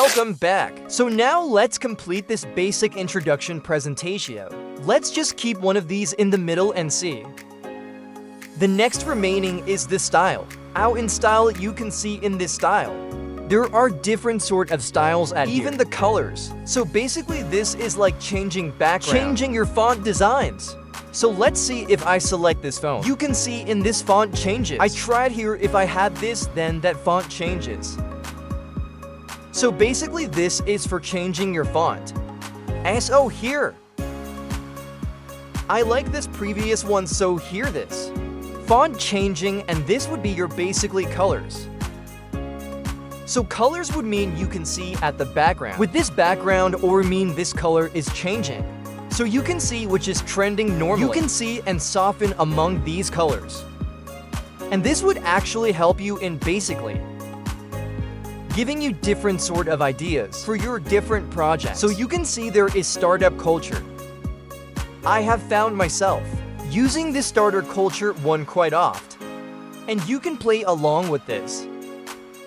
welcome back. So now let's complete this basic introduction presentation. Let's just keep one of these in the middle and see. The next remaining is this style. Out in style, you can see in this style, there are different sort of styles at even here. The colors. So basically this is like changing background, changing your font designs. So let's see if I select this font. You can see in this font changes. I tried here, if I had this, then that font changes. So basically this is for changing your font. So here. I like this previous one, so here this. Font changing, and this would be your basically colors. So colors would mean you can see at the background. With this background or mean this color is changing. So you can see which is trending normally. You can see and soften among these colors. And this would actually help you in basically giving you different sort of ideas for your different projects. So you can see there is startup culture. I have found myself using this starter culture one quite often. And you can play along with this.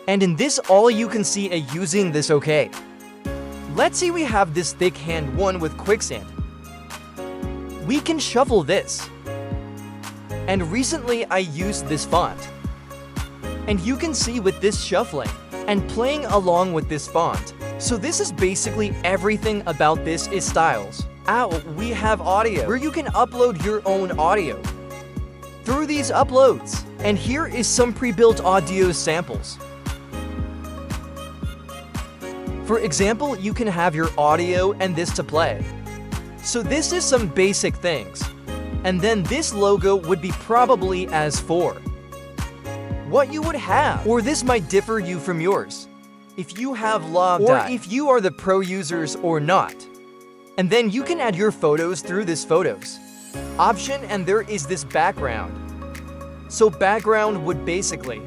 And in this all you can see using this okay. Let's see we have this thick hand one with quicksand. We can shuffle this. And recently I used this font. And you can see with this shuffling and playing along with this font. So this is basically everything about this is styles. We have audio where you can upload your own audio through these uploads. And here is some pre-built audio samples. For example, you can have your audio and this to play. So this is some basic things. And then this logo would be probably as for what you would have. Or this might differ you from yours. If you have love or if you are the pro users or not. And then you can add your photos through this photos option, and there is this background. So background would basically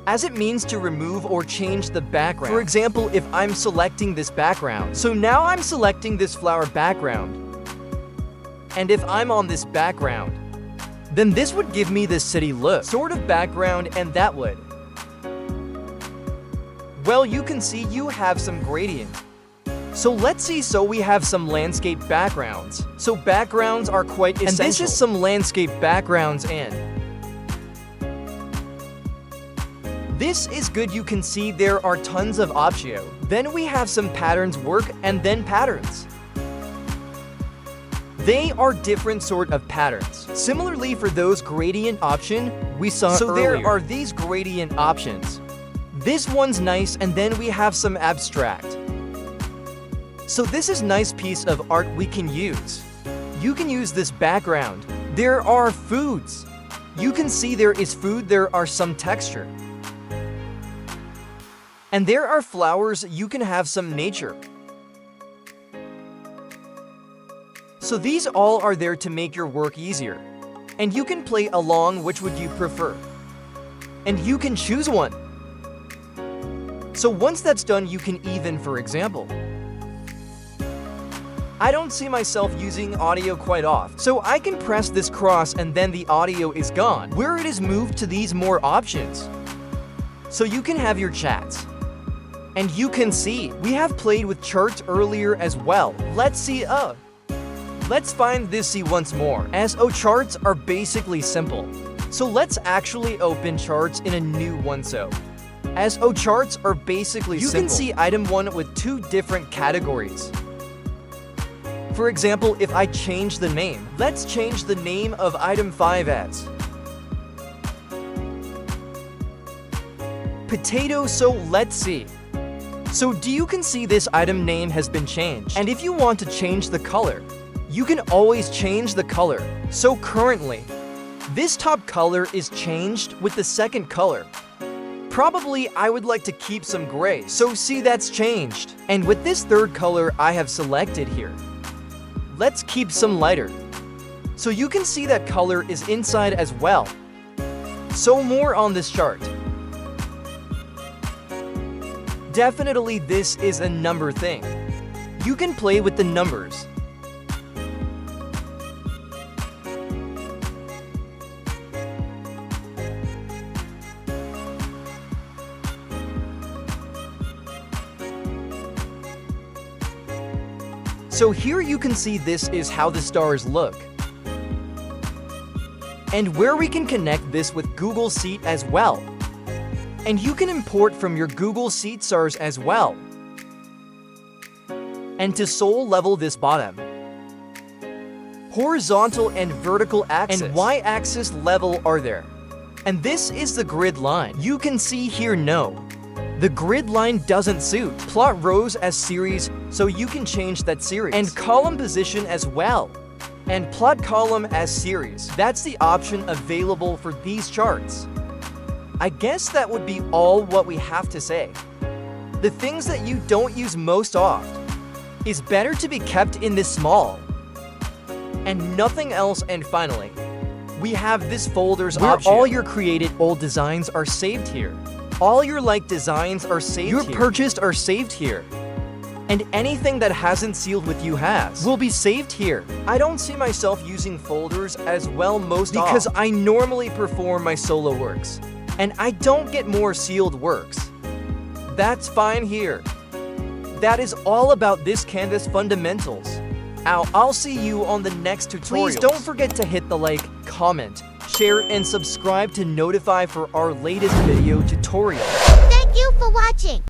as it means to remove or change the background. For example, if I'm selecting this background, so now I'm selecting this flower background. And if I'm on this background, then this would give me this city look sort of background, and that would. Well, you can see you have some gradient. So let's see, so we have some landscape backgrounds. So backgrounds are quite essential. And this is some landscape backgrounds and this is good. You can see there are tons of options. Then we have some patterns work and then patterns. They are different sort of patterns. Similarly for those gradient option we saw earlier. So there are these gradient options. This one's nice, and then we have some abstract. So this is nice piece of art we can use. You can use this background. There are foods. You can see there is food, there are some texture. And there are flowers, you can have some nature. So these all are there to make your work easier. And you can play along which would you prefer. And you can choose one. So once that's done, you can even, for example, I don't see myself using audio quite often. So I can press this cross and then the audio is gone, where it is moved to these more options. So you can have your chats. And you can see, we have played with charts earlier as well. Let's see, let's find this once more. So charts are basically simple. So let's actually open charts in a new one. So charts are basically simple. You can see item 1 with 2 different categories. For example, if I change the name, let's change the name of item 5 as potato. So let's see. So you can see this item name has been changed. And if you want to change the color, you can always change the color. So currently, this top color is changed with the second color. Probably I would like to keep some gray. So see, that's changed. And with this third color I have selected here, let's keep some lighter. So you can see that color is inside as well. So more on this chart. Definitely this is a number thing. You can play with the numbers. So here you can see this is how the stars look. And where we can connect this with Google Sheet as well. And you can import from your Google Sheet stars as well. And to soul level this bottom, horizontal and vertical axis and y-axis level are there. And this is the grid line. You can see here no. The grid line doesn't suit. Plot rows as series so you can change that series. And column position as well. And plot column as series. That's the option available for these charts. I guess that would be all what we have to say. The things that you don't use most often is better to be kept in this small and nothing else. And finally, we have this folders option. All your created old designs are saved here. All your liked designs are saved here. Your purchased are saved here. And anything that hasn't sealed with you will be saved here. I don't see myself using folders as well most because I normally perform my solo works and I don't get more sealed works. That's fine here. That is all about this Canvas fundamentals. I'll see you on the next tutorial. Please don't forget to hit the like, comment, share, and subscribe to notify for our latest video tutorial. Thank you for watching.